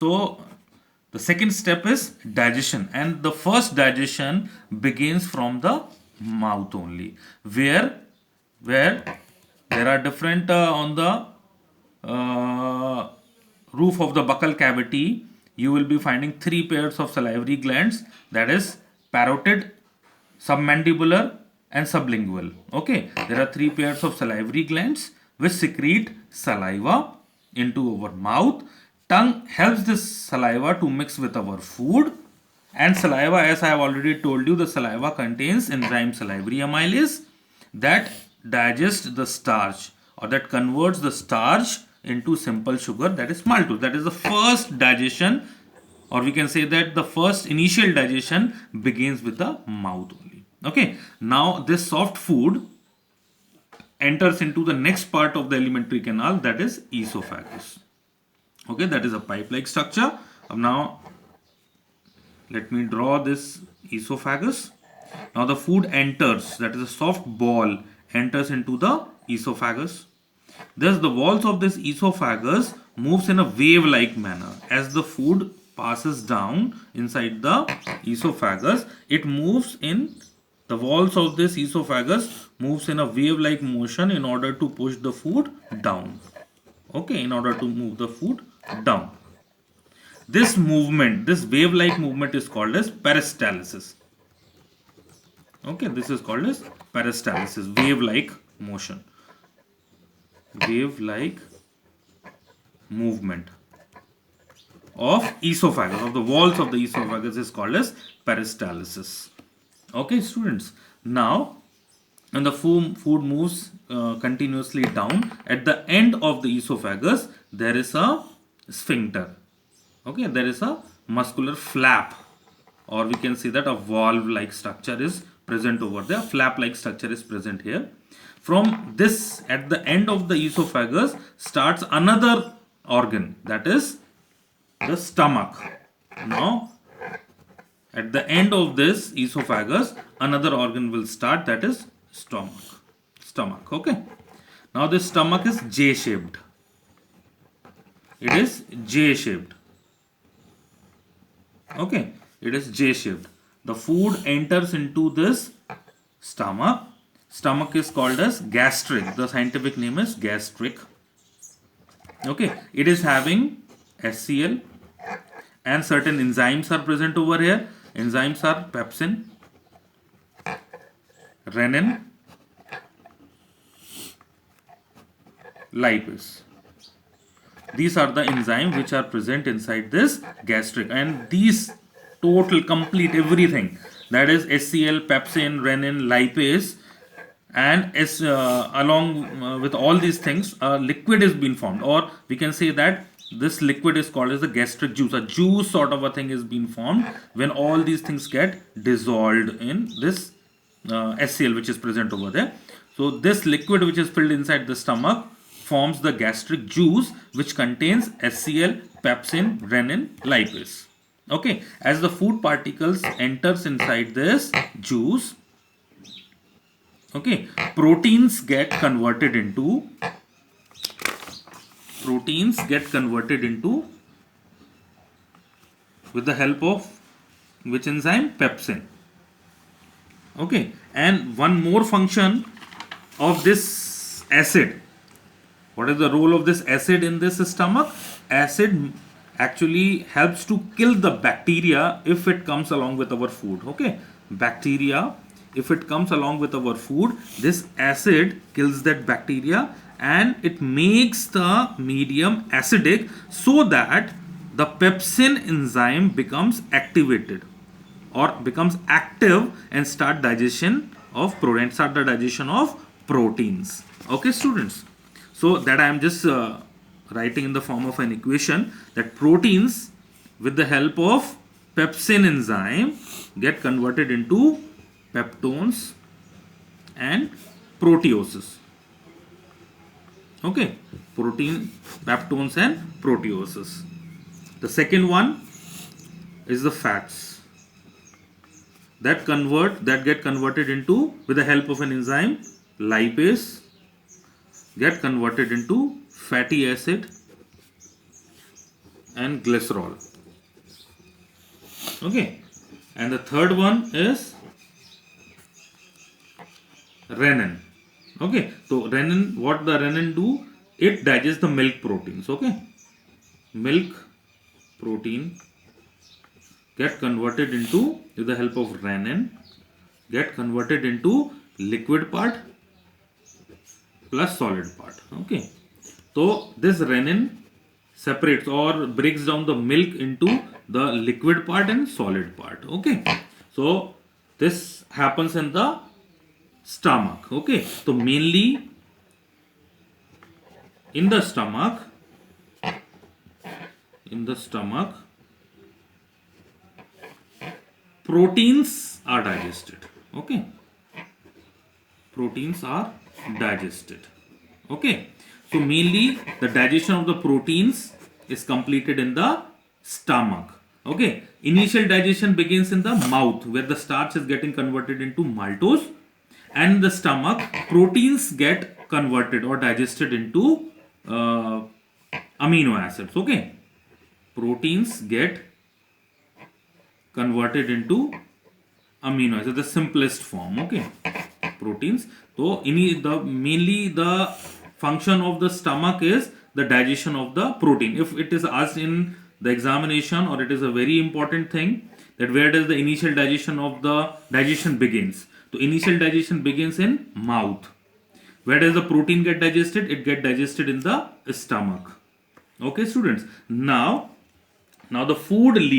So the second step is digestion, and the first digestion begins from the mouth only, where there are different on the uh, roof of the buccal cavity. You will be finding three pairs of salivary glands, that is parotid, submandibular and sublingual. Okay, there are three pairs of salivary glands which secrete saliva into our mouth. Tongue helps this saliva to mix with our food, and saliva, as I have already told you, the saliva contains enzyme salivary amylase that digest the starch, or that converts the starch into simple sugar, that is maltose. That is the first digestion, or we can say that the first initial digestion begins with the mouth only. Okay, now this soft food enters into the next part of the alimentary canal, that is esophagus. Okay, that is a pipe like structure. Now let me draw this esophagus. Now the food enters, that is a soft ball, enters into the esophagus. Thus the walls of this esophagus moves in a wave-like manner. As the food passes down inside the esophagus, it moves in the walls of this esophagus moves in a wave-like motion in order to push the food down. Okay, in order to move the food down. This movement, this wave-like movement is called as peristalsis. Okay, this is called as peristalsis, wave-like motion. Wave-like movement of esophagus, of the walls of the esophagus, is called as peristalsis. Okay, students. Now, when the food moves continuously down, at the end of the esophagus, there is a sphincter. Okay, there is a muscular flap, or we can say that a valve-like structure is present over there. Flap-like structure is present here. From this, at the end of the esophagus, starts another organ, that is the stomach. Now, at the end of this esophagus, another organ will start, that is stomach. Okay. Now this stomach is J-shaped. It is J-shaped. Okay. It is J-shaped. The food enters into this stomach. Stomach is called as gastric. The scientific name is gastric. Okay. It is having HCl, and certain enzymes are present over here. Enzymes are pepsin, renin, lipase. These are the enzymes which are present inside this gastric, and these total, complete, everything, that is HCl, pepsin, renin, lipase, and along with all these things, a liquid is being formed, or we can say that this liquid is called as the gastric juice. A juice sort of a thing is being formed when all these things get dissolved in this HCl which is present over there. So this liquid which is filled inside the stomach forms the gastric juice, which contains HCl, pepsin, renin, lipase. Okay, as the food particles enters inside this juice, okay, proteins get converted into with the help of which enzyme? Pepsin. Okay, and one more function of this acid. What is the role of this acid in this stomach? Acid actually helps to kill the bacteria if it comes along with our food. Okay, bacteria, if it comes along with our food, this acid kills that bacteria, and it makes the medium acidic, so that the pepsin enzyme becomes activated, or becomes active, and start the digestion of proteins. Okay, students. So that I am just writing in the form of an equation, that proteins with the help of pepsin enzyme get converted into peptones and proteoses. Okay, peptones and proteoses. The second one is the fats that get converted into, with the help of an enzyme, lipase, get converted into fatty acid, and glycerol. Okay, and the third one is renin. Okay, so renin, what the renin do? It digests the milk proteins. Okay, milk protein get converted into, with the help of renin, get converted into liquid part plus solid part. Okay, so this renin separates or breaks down the milk into the liquid part and solid part. Okay, so this happens in the stomach. Okay, so mainly in the stomach, proteins are digested. Okay, proteins are digested. Okay, so mainly the digestion of the proteins is completed in the stomach. Okay, initial digestion begins in the mouth where the starch is getting converted into maltose, and in the stomach proteins get converted or digested into amino acids. Okay, proteins get converted into amino acids, the simplest form. Okay, proteins. So mainly the function of the stomach is the digestion of the protein. If it is asked in the examination, or it is a very important thing, that where does the initial digestion of the digestion begins? So initial digestion begins in mouth. Where does the protein get digested? It get digested in the stomach. Okay, students. Now the food leaves